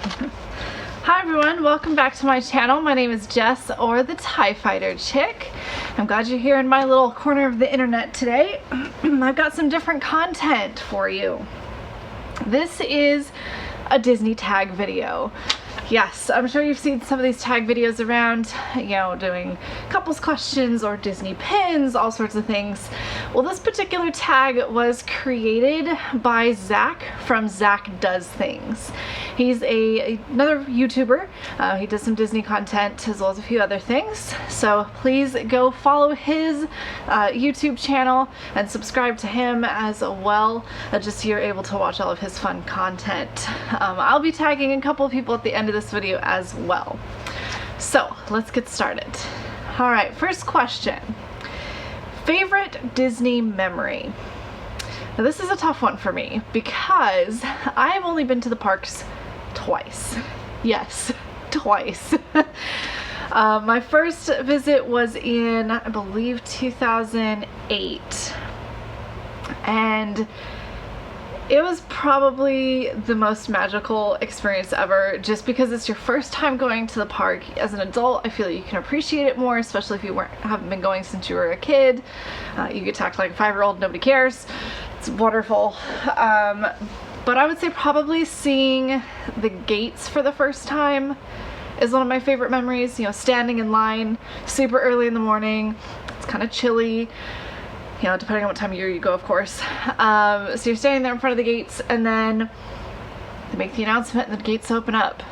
Hi everyone, welcome back to my channel. My name is Jess, or the TIE Fighter Chick. I'm glad you're here in my little corner of the internet today. I've got some different content for you. This is a Disney tag video. Yes, I'm sure you've seen some of these tag videos around, doing couples questions or Disney pins, all sorts of things. Well, this particular tag was created by Zack from Zack Does Thingz. He's another YouTuber. He does some Disney content as well as a few other things. So please go follow his YouTube channel and subscribe to him as well, just so you're able to watch all of his fun content. I'll be tagging a couple of people at the end of this video as well. So let's get started. All right, first question. Favorite Disney memory? Now this is a tough one for me because I've only been to the parks twice. Yes, twice. My first visit was in, I believe, 2008. And it was probably the most magical experience ever, just because it's your first time going to the park. As an adult, I feel like you can appreciate it more, especially if you haven't been going since you were a kid. You get to act like a 5-year-old, nobody cares. It's wonderful. But I would say probably seeing the gates for the first time is one of my favorite memories. Standing in line super early in the morning. It's kind of chilly. Depending on what time of year you go, of course. So you're standing there in front of the gates, and then they make the announcement and the gates open up.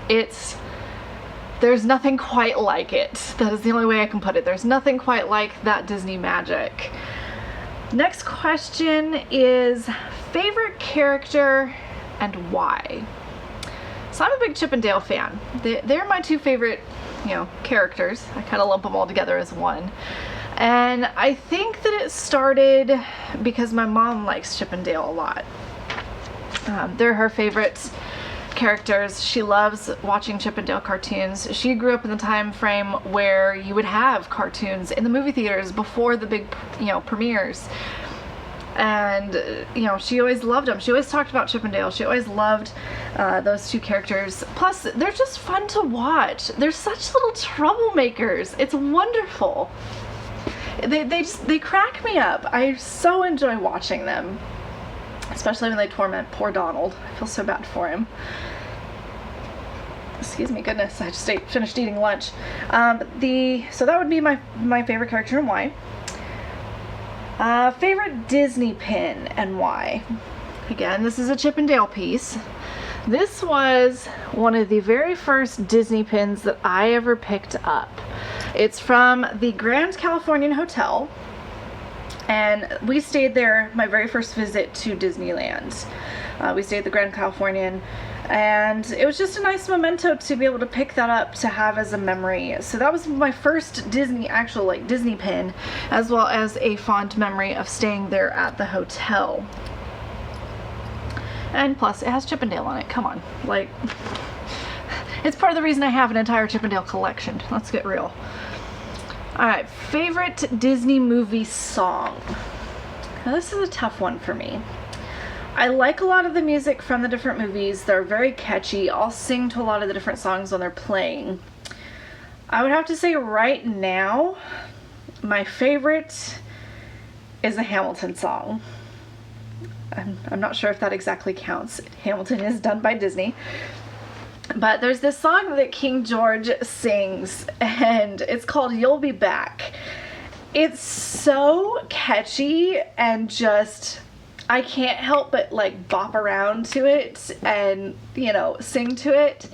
There's nothing quite like it. That is the only way I can put it. There's nothing quite like that Disney magic. Next question is favorite character and why? So I'm a big Chip and Dale fan. They're my two favorite, characters. I kind of lump them all together as one. And I think that it started because my mom likes Chip and Dale a lot. They're her favorite characters. She loves watching Chip and Dale cartoons. She grew up in the time frame where you would have cartoons in the movie theaters before the big, premieres. And, she always loved them. She always talked about Chip and Dale. She always loved those two characters. Plus, they're just fun to watch. They're such little troublemakers. It's wonderful. They crack me up. I so enjoy watching them, especially when they torment poor Donald. I feel so bad for him. Excuse me, goodness, I just finished eating lunch. So that would be my favorite character and why. Favorite Disney pin and why? Again, this is a Chip and Dale piece. This was one of the very first Disney pins that I ever picked up. It's from the Grand Californian Hotel, and we stayed there my very first visit to Disneyland. We stayed at the Grand Californian, and it was just a nice memento to be able to pick that up to have as a memory. So that was my first Disney pin, as well as a fond memory of staying there at the hotel. And plus, it has Chip and Dale on it. Come on, it's part of the reason I have an entire Chip and Dale collection. Let's get real. Alright, favorite Disney movie song. Now this is a tough one for me. I like a lot of the music from the different movies. They're very catchy. I'll sing to a lot of the different songs when they're playing. I would have to say right now, my favorite is a Hamilton song. I'm not sure if that exactly counts. Hamilton is done by Disney. But there's this song that King George sings, and it's called You'll Be Back. It's so catchy and just, I can't help but bop around to it and, sing to it.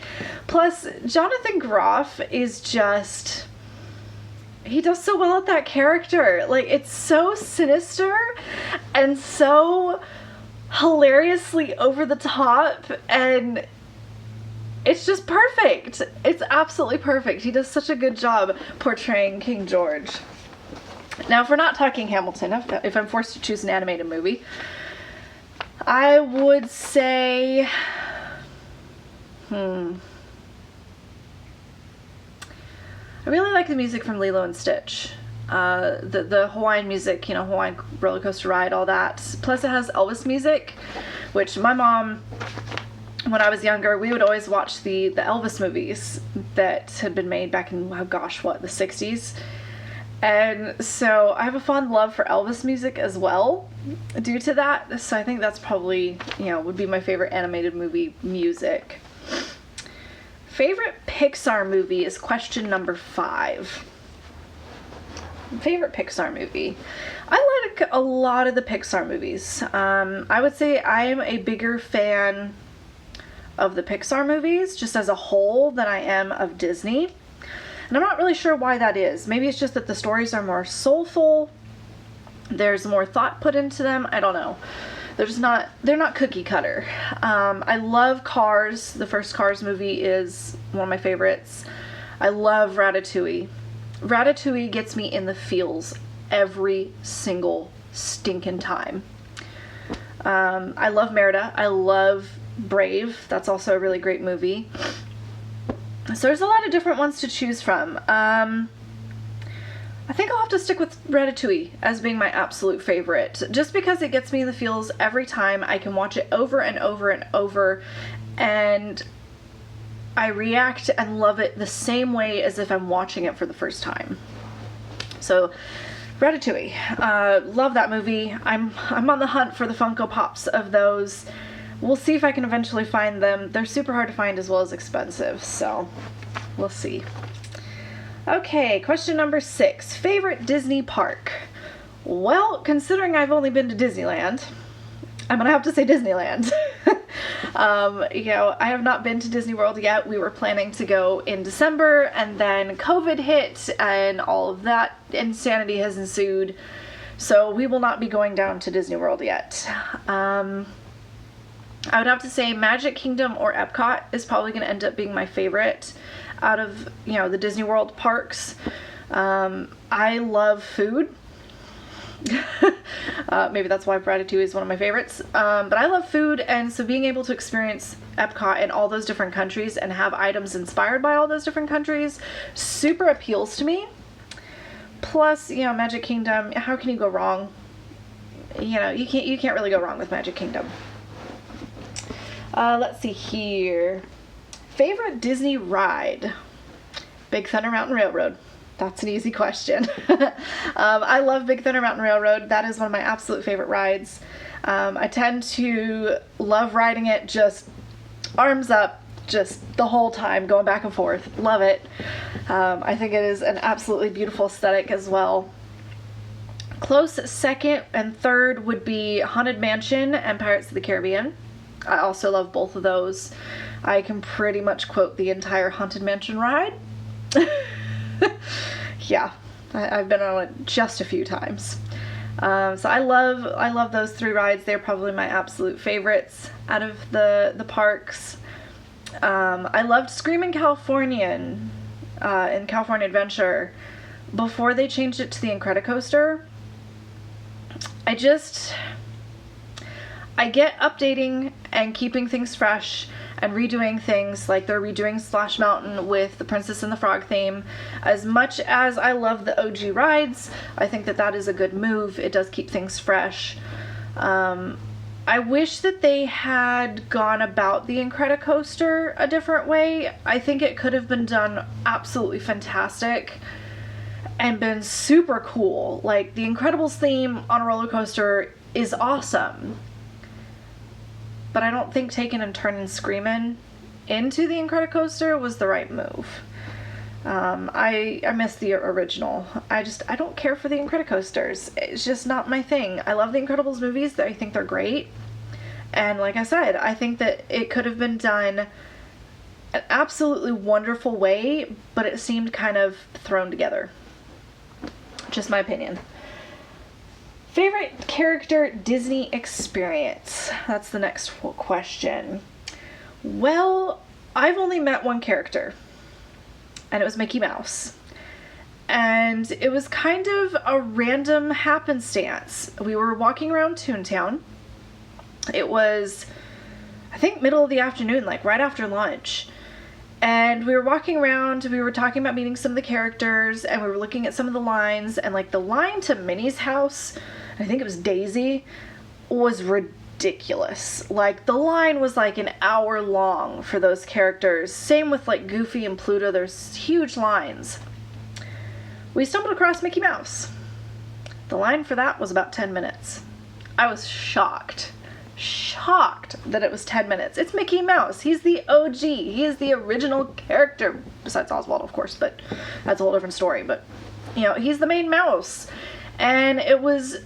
Plus, Jonathan Groff is just, he does so well at that character. It's so sinister and so hilariously over the top, and it's just perfect. It's absolutely perfect. He does such a good job portraying King George. Now, if we're not talking Hamilton, if I'm forced to choose an animated movie, I would say, I really like the music from Lilo and Stitch. The Hawaiian music, Hawaiian roller coaster ride, all that. Plus it has Elvis music, which my mom when I was younger, we would always watch the Elvis movies that had been made back in, oh gosh, what, the 60s? And so I have a fond love for Elvis music as well due to that. So I think that's probably, would be my favorite animated movie music. Favorite Pixar movie is question number 5. Favorite Pixar movie. I like a lot of the Pixar movies. I would say I am a bigger fan of the Pixar movies just as a whole than I am of Disney. And I'm not really sure why that is. Maybe it's just that the stories are more soulful. There's more thought put into them. I don't know. They're not cookie cutter. I love Cars. The first Cars movie is one of my favorites. I love Ratatouille. Ratatouille gets me in the feels every single stinking time. I love Merida. I love Brave. That's also a really great movie. So there's a lot of different ones to choose from. I think I'll have to stick with Ratatouille as being my absolute favorite, just because it gets me in the feels every time. I can watch it over and over and over, and I react and love it the same way as if I'm watching it for the first time. So Ratatouille, love that movie. I'm on the hunt for the Funko Pops of those. We'll see if I can eventually find them. They're super hard to find as well as expensive, so we'll see. Okay, question number 6. Favorite Disney park? Well, considering I've only been to Disneyland, I'm gonna have to say Disneyland. I have not been to Disney World yet. We were planning to go in December, and then COVID hit and all of that insanity has ensued. So we will not be going down to Disney World yet. I would have to say Magic Kingdom or Epcot is probably going to end up being my favorite out of, the Disney World parks. I love food. Maybe that's why Ratatouille is one of my favorites. But I love food, and so being able to experience Epcot in all those different countries and have items inspired by all those different countries super appeals to me. Plus, Magic Kingdom, how can you go wrong? You can't really go wrong with Magic Kingdom. Let's see here. Favorite Disney ride? Big Thunder Mountain Railroad. That's an easy question. I love Big Thunder Mountain Railroad. That is one of my absolute favorite rides. I tend to love riding it just arms up, just the whole time, going back and forth. Love it. I think it is an absolutely beautiful aesthetic as well. Close second and third would be Haunted Mansion and Pirates of the Caribbean. I also love both of those. I can pretty much quote the entire Haunted Mansion ride. Yeah, I've been on it just a few times. So I love those 3 rides. They're probably my absolute favorites out of the parks. I loved Screamin' Californian in California Adventure before they changed it to the Incredicoaster. I get updating and keeping things fresh and redoing things, like they're redoing Splash Mountain with the Princess and the Frog theme. As much as I love the OG rides, I think that is a good move. It does keep things fresh. I wish that they had gone about the Incredicoaster a different way. I think it could have been done absolutely fantastic and been super cool. Like, the Incredibles theme on a roller coaster is awesome. But I don't think taking and turning Screamin' into the Incredicoaster was the right move. I miss the original. I don't care for the Incredicoasters. It's just not my thing. I love the Incredibles movies. I think they're great. And like I said, I think that it could have been done an absolutely wonderful way, but it seemed kind of thrown together. Just my opinion. Favorite character Disney experience? That's the next question. Well, I've only met one character, and it was Mickey Mouse. And it was kind of a random happenstance. We were walking around Toontown. It was, I think, middle of the afternoon, like right after lunch. And we were walking around, we were talking about meeting some of the characters, and we were looking at some of the lines, and like the line to Minnie's house, I think it was Daisy, was ridiculous. ridiculous. Like, the line was like an hour long for those characters. Same with like Goofy and Pluto. There's huge lines. We stumbled across Mickey Mouse. The line for that was about 10 minutes. I was shocked that it was 10 minutes. It's Mickey Mouse. He's the OG. He is the original character, besides Oswald, of course, but that's a whole different story. But, you know, he's the main mouse. And it was,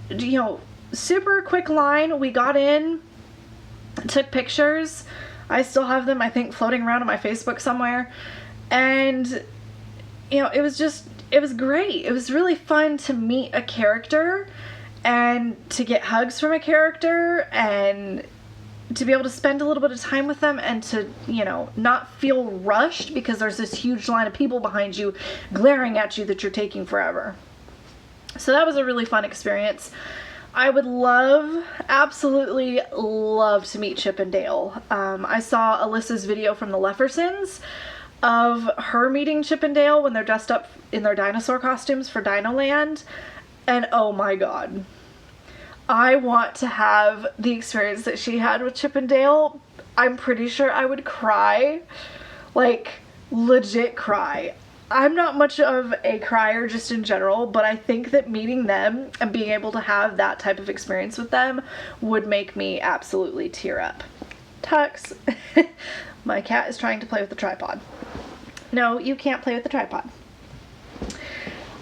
you know, super quick line. We got in, took pictures. I still have them, I think, floating around on my Facebook somewhere. And, you know, it was great. It was really fun to meet a character and to get hugs from a character and to be able to spend a little bit of time with them and to, you know, not feel rushed because there's this huge line of people behind you glaring at you that you're taking forever. So that was a really fun experience. I would absolutely love to meet Chip and Dale. I saw Alyssa's video from the Leffersons of her meeting Chip and Dale when they're dressed up in their dinosaur costumes for Dino Land. And oh my god, I want to have the experience that she had with Chip and Dale. I'm pretty sure I would cry, like legit cry. I'm not much of a crier just in general, but I think that meeting them and being able to have that type of experience with them would make me absolutely tear up. Tux, my cat is trying to play with the tripod. No, you can't play with the tripod.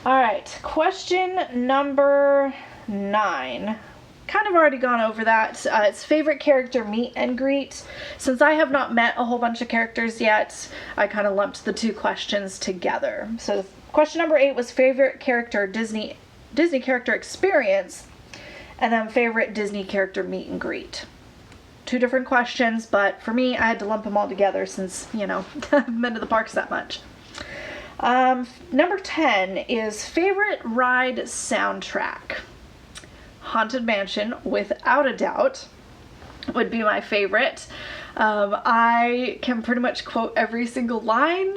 Alright, question number 9. Kind of already gone over that. It's favorite character meet and greet. Since I have not met a whole bunch of characters yet, I kind of lumped the two questions together. So question number 8 was favorite character Disney character experience, and then favorite Disney character meet and greet. Two different questions, but for me, I had to lump them all together since, you know, I haven't been to the parks that much. Number 10 is favorite ride soundtrack. Haunted Mansion, without a doubt, would be my favorite. I can pretty much quote every single line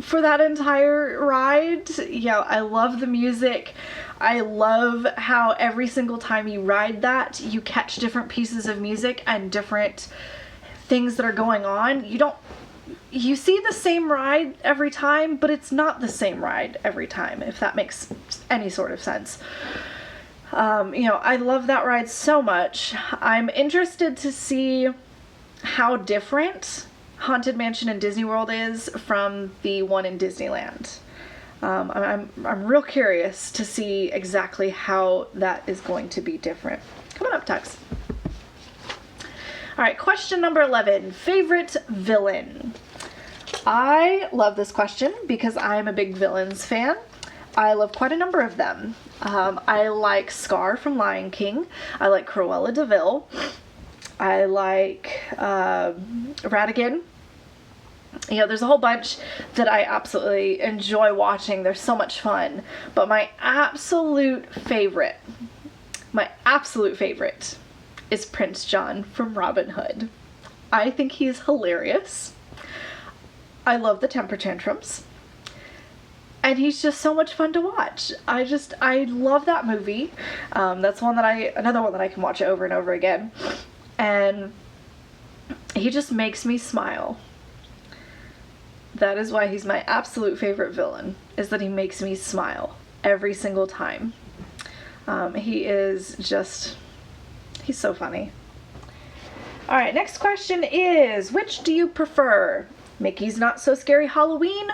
for that entire ride. Yeah, I love the music. I love how every single time you ride that, you catch different pieces of music and different things that are going on. You see the same ride every time, but it's not the same ride every time, if that makes any sort of sense. You know, I love that ride so much. I'm interested to see how different Haunted Mansion in Disney World is from the one in Disneyland. I'm real curious to see exactly how that is going to be different. Come on up, Tux. Alright, question number 11. Favorite villain? I love this question because I'm a big villains fan. I love quite a number of them. I like Scar from Lion King. I like Cruella de Vil. I like Ratigan. You know, there's a whole bunch that I absolutely enjoy watching. They're so much fun. But my absolute favorite is Prince John from Robin Hood. I think he's hilarious. I love the temper tantrums. And he's just so much fun to watch. I love that movie. That's another one that I can watch over and over again. And he just makes me smile. That is why he's my absolute favorite villain, is that he makes me smile every single time. He's so funny. Alright, next question is, which do you prefer? Mickey's Not So Scary Halloween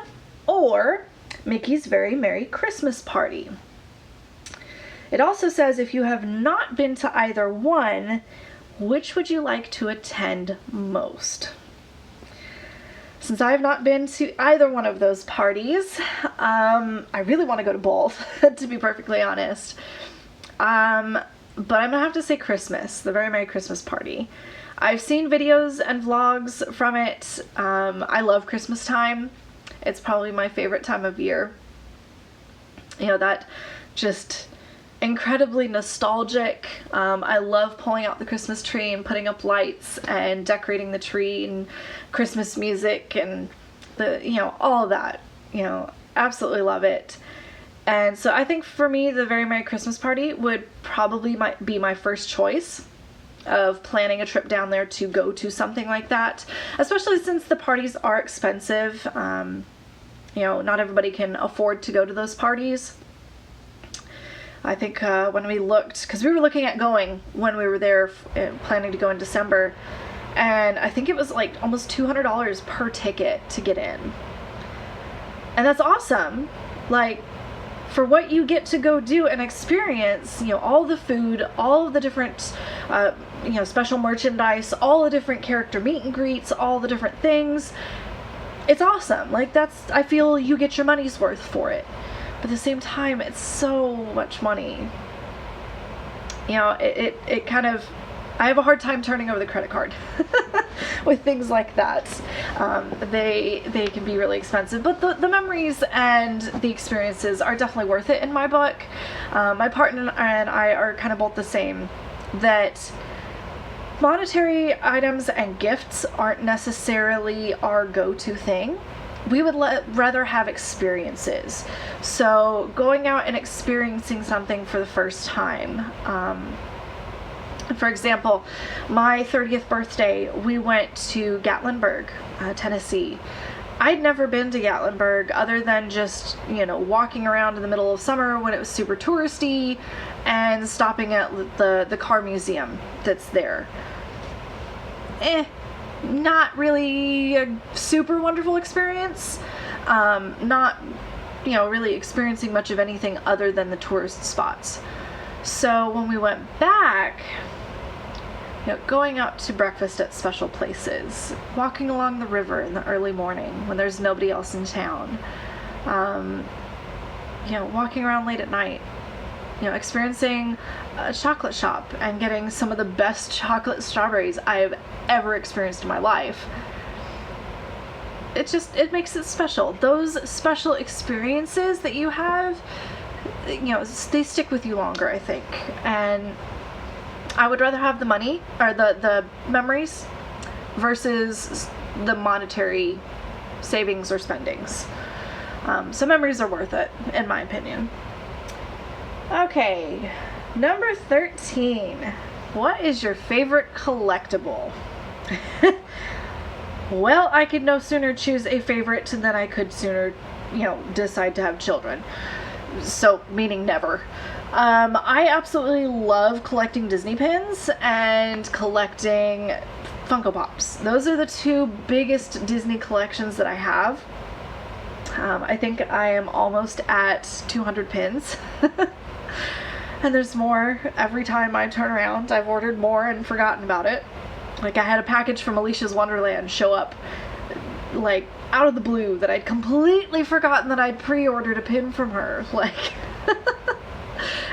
or Mickey's Very Merry Christmas Party? It also says if you have not been to either one, which would you like to attend most? Since I have not been to either one of those parties, I really want to go to both, to be perfectly honest. But I'm going to have to say Christmas, the Very Merry Christmas Party. I've seen videos and vlogs from it. I love Christmas time. It's probably my favorite time of year. You know, that just incredibly nostalgic. I love pulling out the Christmas tree and putting up lights and decorating the tree and Christmas music and all of that. You know, absolutely love it. And so I think for me, the Very Merry Christmas Party would probably be my first choice. of planning a trip down there to go to something like that, especially since the parties are expensive. You know, not everybody can afford to go to those parties. I think when we looked, because we were looking at going when we were there, planning to go in December, and I think it was like almost $200 per ticket to get in. And that's awesome. Like, for what you get to go do and experience, you know, all the food, all of the different, you know, special merchandise, all the different character meet and greets, all the different things. It's awesome. Like, that's, I feel you get your money's worth for it. But at the same time, it's so much money. You know, it kind of, I have a hard time turning over the credit card with things like that. They can be really expensive, but the memories and the experiences are definitely worth it in my book. My partner and I are kind of both the same, that monetary items and gifts aren't necessarily our go-to thing. We would rather have experiences. So going out and experiencing something for the first time. For example, my 30th birthday, we went to Gatlinburg, Tennessee. I'd never been to Gatlinburg other than just, you know, walking around in the middle of summer when it was super touristy and stopping at the car museum that's there. Not really a super wonderful experience. Not, you know, really experiencing much of anything other than the tourist spots. So when we went back, you know, going out to breakfast at special places, walking along the river in the early morning when there's nobody else in town, you know, walking around late at night, you know, experiencing a chocolate shop and getting some of the best chocolate strawberries I've ever experienced in my life. It makes it special. Those special experiences that you have, you know, they stick with you longer, I think. And I would rather have the money or the memories versus the monetary savings or spendings. So memories are worth it, in my opinion. Okay, number 13. What is your favorite collectible? Well, I could no sooner choose a favorite than I could sooner, you know, decide to have children. So, meaning never. I absolutely love collecting Disney pins and collecting Funko Pops. Those are the two biggest Disney collections that I have. I think I am almost at 200 pins. And there's more every time I turn around. I've ordered more and forgotten about it. Like, I had a package from Alicia's Wonderland show up, like, out of the blue that I'd completely forgotten that I'd pre-ordered a pin from her. Like,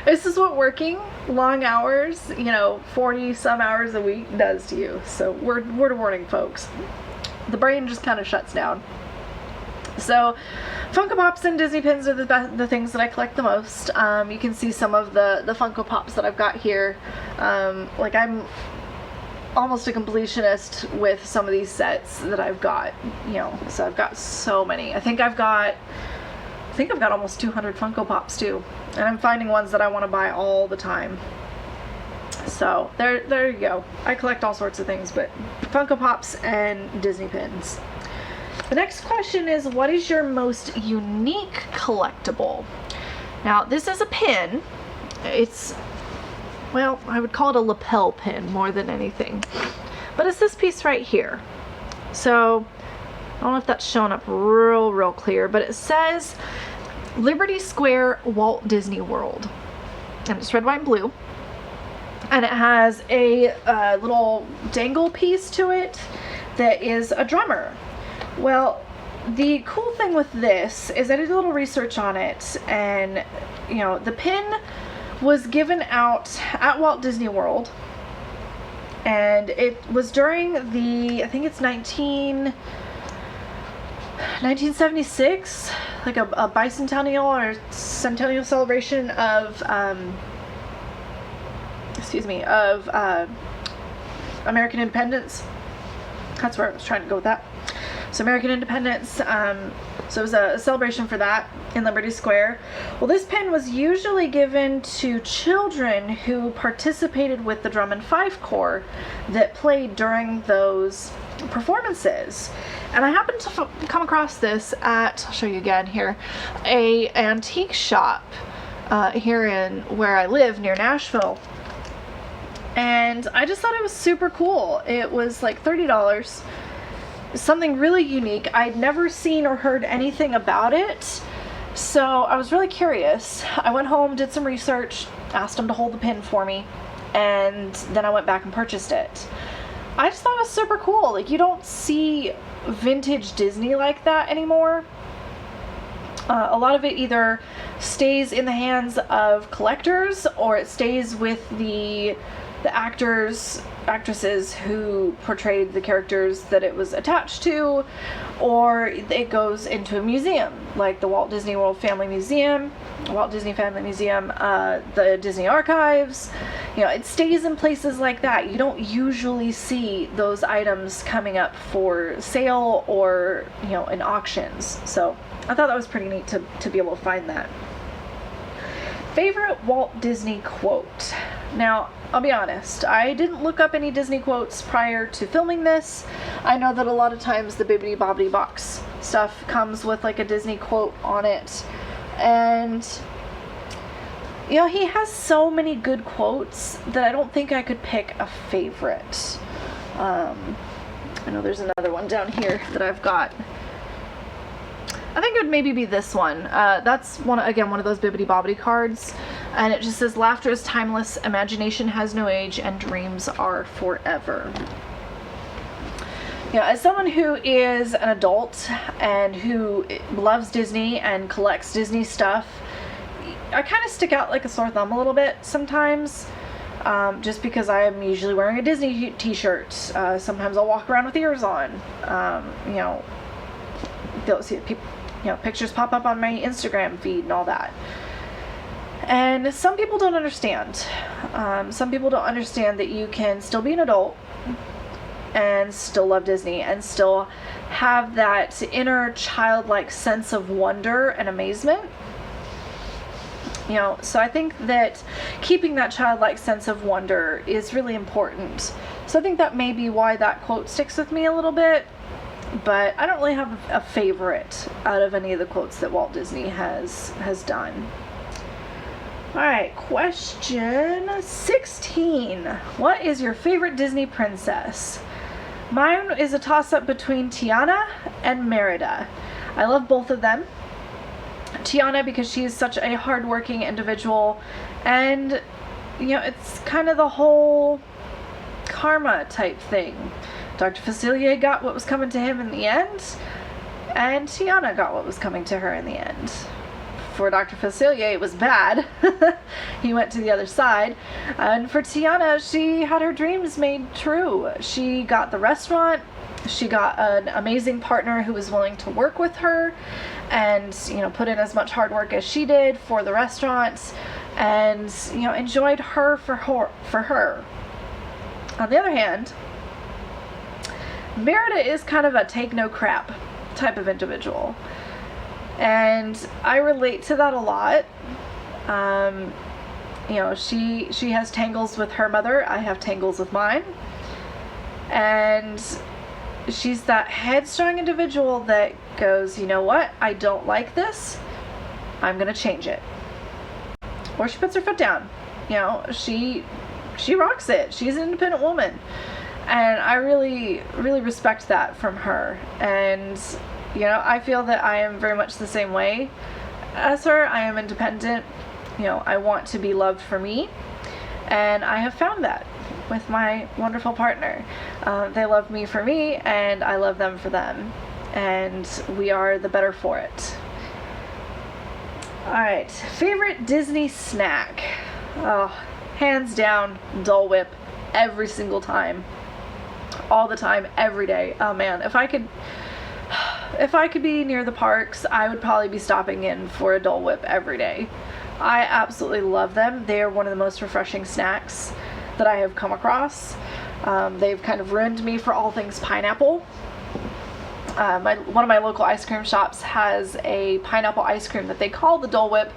this is what working long hours, you know, 40 some hours a week does to you. So word of warning, folks. The brain just kind of shuts down. So Funko Pops and Disney pins are the things that I collect the most. You can see some of the Funko Pops that I've got here. Like, I'm almost a completionist with some of these sets that I've got, you know, so I've got so many. I think I've got almost 200 Funko Pops too, and I'm finding ones that I want to buy all the time. So there you go. I collect all sorts of things, but Funko Pops and Disney pins. The next question is, what is your most unique collectible? Now, this is a pin. It's, well, I would call it a lapel pin more than anything. But it's this piece right here. So, I don't know if that's showing up real clear, but it says Liberty Square, Walt Disney World. And it's red, white, and blue. And it has a little dangle piece to it that is a drummer. Well, the cool thing with this is I did a little research on it, and, you know, the pin was given out at Walt Disney World, and it was during the, I think it's 1976, like a bicentennial or centennial celebration of, American independence. That's where I was trying to go with that. So American Independence, so it was a celebration for that in Liberty Square. Well, this pin was usually given to children who participated with the drum and fife corps that played during those performances. And I happened to come across this at, I'll show you again here, a antique shop here in where I live near Nashville. And I just thought it was super cool. It was like $30. Something really unique. I'd never seen or heard anything about it, so I was really curious. I went home, did some research, asked them to hold the pin for me, and then I went back and purchased it. I just thought it was super cool. Like, you don't see vintage Disney like that anymore. A lot of it either stays in the hands of collectors, or it stays with the actresses who portrayed the characters that it was attached to, or it goes into a museum like the Walt Disney World Family Museum, Walt Disney Family Museum, the Disney Archives. You know, it stays in places like that. You don't usually see those items coming up for sale or, you know, in auctions. So I thought that was pretty neat to be able to find that. Favorite Walt Disney quote. Now, I'll be honest, I didn't look up any Disney quotes prior to filming this. I know that a lot of times the Bibbidi Bobbidi Box stuff comes with like a Disney quote on it. And, you know, he has so many good quotes that I don't think I could pick a favorite. I know there's another one down here that I've got. I think it would maybe be this one. That's one of those Bibbidi Bobbidi cards, and it just says, "Laughter is timeless, imagination has no age, and dreams are forever." You know, as someone who is an adult and who loves Disney and collects Disney stuff, I kind of stick out like a sore thumb a little bit sometimes, just because I am usually wearing a Disney t-shirt. Sometimes I'll walk around with ears on. You know, they'll see people. You know, pictures pop up on my Instagram feed and all that. And some people don't understand. Some people don't understand that you can still be an adult and still love Disney and still have that inner childlike sense of wonder and amazement. You know, so I think that keeping that childlike sense of wonder is really important. So I think that may be why that quote sticks with me a little bit. But I don't really have a favorite out of any of the quotes that Walt Disney has done. Alright, question 16. What is your favorite Disney princess? Mine is a toss-up between Tiana and Merida. I love both of them. Tiana because she's such a hardworking individual, and, you know, it's kind of the whole karma type thing. Dr. Facilier got what was coming to him in the end, and Tiana got what was coming to her in the end. For Dr. Facilier, it was bad. He went to the other side. And for Tiana, she had her dreams made true. She got the restaurant. She got an amazing partner who was willing to work with her and, you know, put in as much hard work as she did for the restaurant, and, you know, enjoyed her for her. On the other hand, Merida is kind of a take no crap type of individual, and I relate to that a lot. You know, she has tangles with her mother. I have tangles with mine, and she's that headstrong individual that goes, you know what, I don't like this, I'm gonna change it. Or she puts her foot down. You know, she rocks it. She's an independent woman. And I really, really respect that from her. And, you know, I feel that I am very much the same way as her. I am independent. You know, I want to be loved for me. And I have found that with my wonderful partner. They love me for me, and I love them for them. And we are the better for it. Alright, favorite Disney snack? Oh, hands down, Dole Whip. Every single time. All the time, every day. Oh man, if I could be near the parks, I would probably be stopping in for a Dole Whip every day. I absolutely love them. They are one of the most refreshing snacks that I have come across. They've kind of ruined me for all things pineapple. One of my local ice cream shops has a pineapple ice cream that they call the Dole Whip.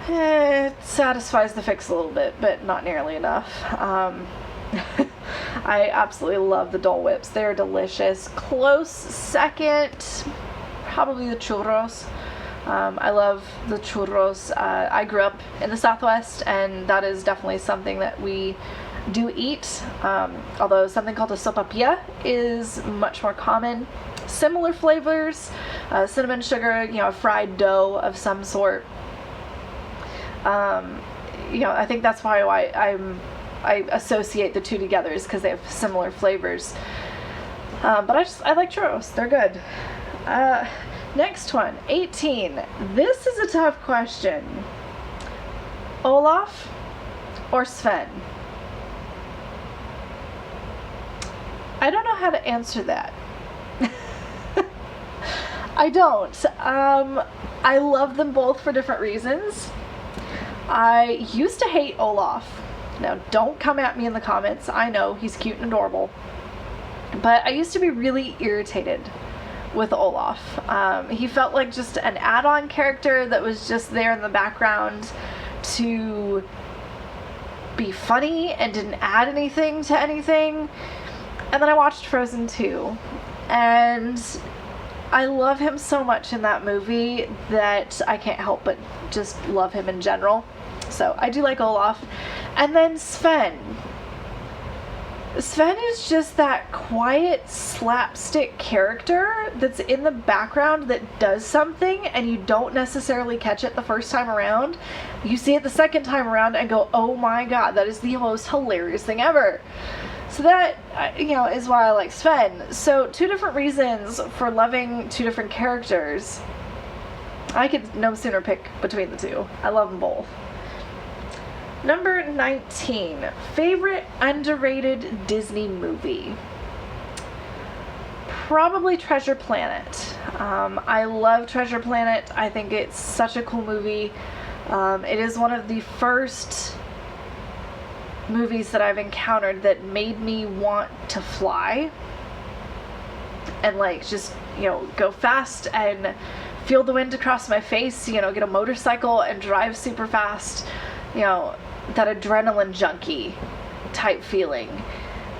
It satisfies the fix a little bit, but not nearly enough. I absolutely love the Dole Whips. They're delicious. Close second, probably the churros. I love the churros. I grew up in the Southwest, and that is definitely something that we do eat. Although something called a sopapilla is much more common. Similar flavors, cinnamon sugar, a fried dough of some sort. I think that's why I associate the two together, is because they have similar flavors. But I like churros. They're good. Next one, 18. This is a tough question. Olaf or Sven? I don't know how to answer that. I don't. I love them both for different reasons. I used to hate Olaf. Now, don't come at me in the comments. I know he's cute and adorable. But I used to be really irritated with Olaf. He felt like just an add-on character that was just there in the background to be funny and didn't add anything to anything. And then I watched Frozen 2, and I love him so much in that movie that I can't help but just love him in general. So I do like Olaf. And then Sven. Sven is just that quiet slapstick character that's in the background that does something, and you don't necessarily catch it the first time around. You see it the second time around and go, oh my god, that is the most hilarious thing ever. So that, is why I like Sven. So two different reasons for loving two different characters. I could no sooner pick between the two. I love them both. Number 19, favorite underrated Disney movie. Probably Treasure Planet. I love Treasure Planet. I think it's such a cool movie. It is one of the first movies that I've encountered that made me want to fly and just go fast and feel the wind across my face, get a motorcycle and drive super fast, that adrenaline junkie type feeling.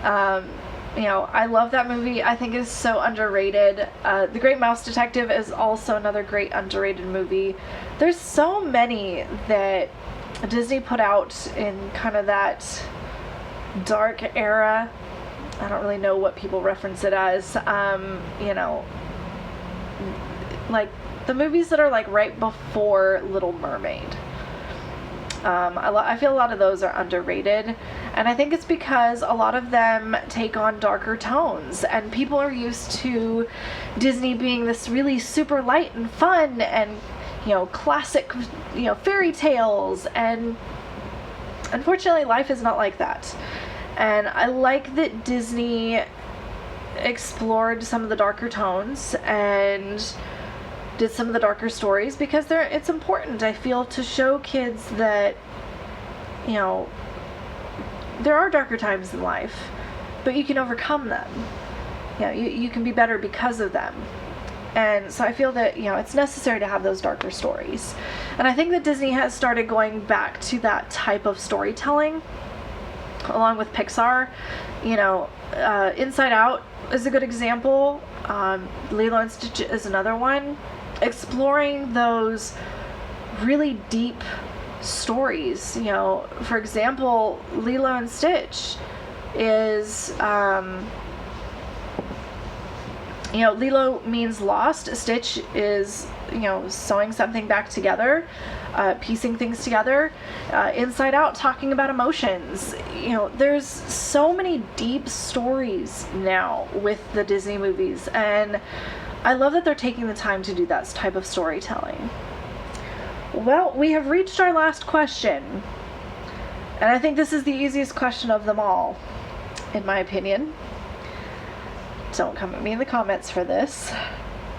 I love that movie. I think it's so underrated. The Great Mouse Detective is also another great underrated movie. There's so many that Disney put out in kind of that dark era. I don't really know what people reference it as. Like the movies that are right before Little Mermaid. I feel a lot of those are underrated, and I think it's because a lot of them take on darker tones, and people are used to Disney being this really super light and fun and classic, fairy tales, and unfortunately life is not like that. And I like that Disney explored some of the darker tones and did some of the darker stories, because it's important, I feel, to show kids that there are darker times in life, but you can overcome them. You can be better because of them. And so I feel that, it's necessary to have those darker stories. And I think that Disney has started going back to that type of storytelling, along with Pixar. Inside Out is a good example. Lilo and Stitch is another one. Exploring those really deep stories. For example, Lilo and Stitch is... Lilo means lost. Stitch is, sewing something back together, piecing things together. Inside Out, talking about emotions. There's so many deep stories now with the Disney movies, and I love that they're taking the time to do that type of storytelling. Well, we have reached our last question, and I think this is the easiest question of them all, in my opinion. Don't come at me in the comments for this.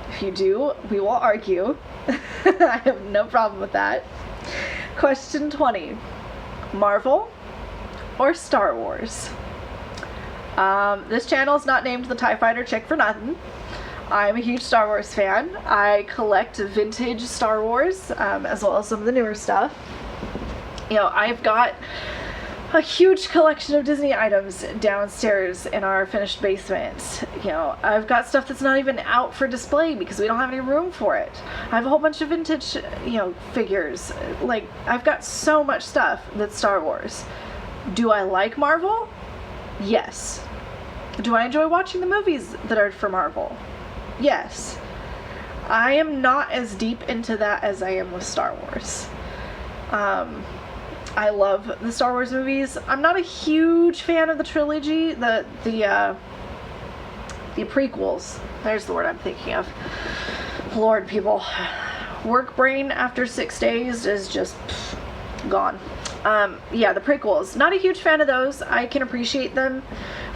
If you do, we will argue. I have no problem with that. Question 20. Marvel or Star Wars? This channel is not named the TIE Fighter Chick for nothing. I'm a huge Star Wars fan. I collect vintage Star Wars, as well as some of the newer stuff. You know, I've got a huge collection of Disney items downstairs in our finished basement. You know, I've got stuff that's not even out for display because we don't have any room for it. I have a whole bunch of vintage, you know, figures. Like, I've got so much stuff that's Star Wars. Do I like Marvel? Yes. Do I enjoy watching the movies that are for Marvel? Yes. I am not as deep into that as I am with Star Wars. I love the Star Wars movies. I'm not a huge fan of the trilogy, the prequels. There's the word I'm thinking of. Lord, people. Work brain after 6 days is just gone. Yeah, the prequels. Not a huge fan of those. I can appreciate them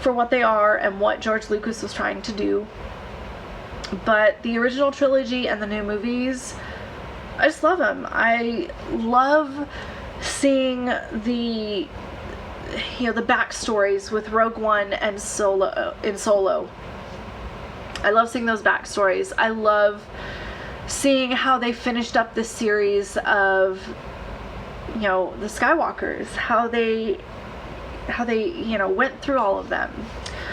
for what they are and what George Lucas was trying to do. But the original trilogy and the new movies, I just love them. I love seeing the, you know, the backstories with Rogue One and Solo. I love seeing those backstories. I love seeing how they finished up the series of, you know, the Skywalkers, how they you know, went through all of them.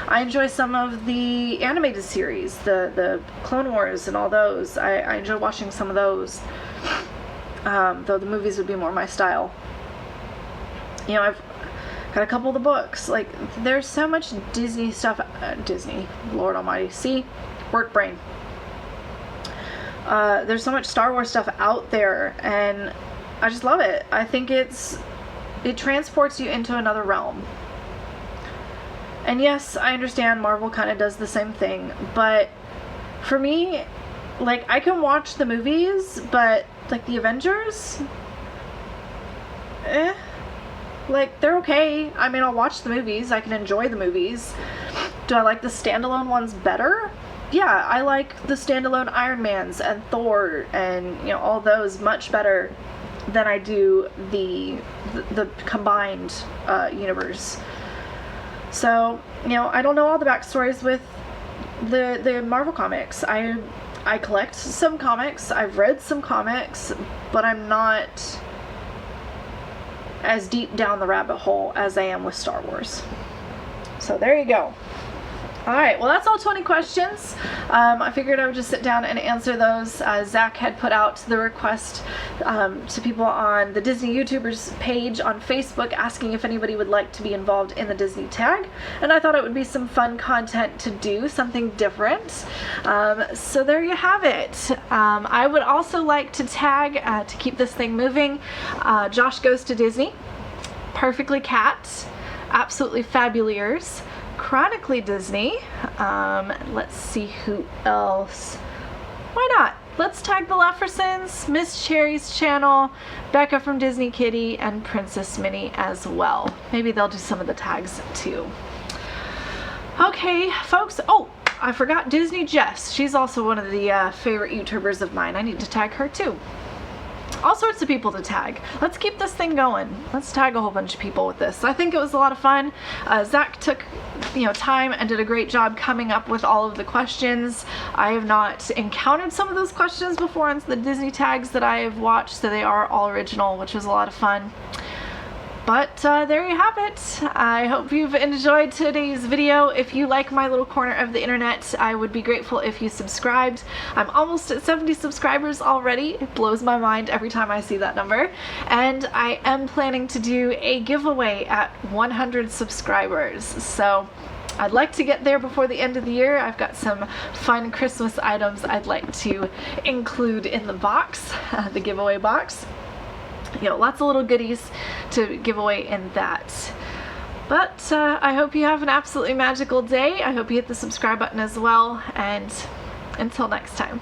I enjoy some of the animated series, the Clone Wars and all those. I enjoy watching some of those. Though the movies would be more my style. You know, I've got a couple of the books. Like, there's so much Disney stuff. Disney, Lord Almighty. See? Work brain. There's so much Star Wars stuff out there, and I just love it. I think it transports you into another realm. And yes, I understand Marvel kind of does the same thing, but for me, like, I can watch the movies, but like the Avengers, like, they're okay. I mean, I'll watch the movies, I can enjoy the movies. Do I like the standalone ones better? Yeah, I like the standalone Iron Mans and Thor and, you know, all those much better than I do the combined universe. So, you know, I don't know all the backstories with the Marvel comics. I collect some comics, I've read some comics, but I'm not as deep down the rabbit hole as I am with Star Wars. So there you go. Alright, well, that's all 20 questions. I figured I would just sit down and answer those. Zack had put out the request to people on the Disney YouTubers page on Facebook asking if anybody would like to be involved in the Disney tag, and I thought it would be some fun content to do, something different. So there you have it. I would also like to tag, to keep this thing moving, Josh Goes to Disney, Perfectly Cat, Absolutelyfabulears, Chronically Disney. Let's see who else. Why not? Let's tag the Leffersons, Miss Cherry's channel, Becca from Disney Kittee, and Princess Minnie as well. Maybe they'll do some of the tags too. Okay, folks. Oh, I forgot Dizney Jess. She's also one of the favorite YouTubers of mine. I need to tag her too. All sorts of people to tag. Let's keep this thing going. Let's tag a whole bunch of people with this. I think it was a lot of fun. Zack took, you know, time and did a great job coming up with all of the questions. I have not encountered some of those questions before on the Disney tags that I have watched, so they are all original, which was a lot of fun. But there you have it. I hope you've enjoyed today's video. If you like my little corner of the internet, I would be grateful if you subscribed. I'm almost at 70 subscribers already. It blows my mind every time I see that number. And I am planning to do a giveaway at 100 subscribers. So I'd like to get there before the end of the year. I've got some fun Christmas items I'd like to include in the box, the giveaway box. You know, lots of little goodies to give away in that. But I hope you have an absolutely magical day. I hope you hit the subscribe button as well, and until next time.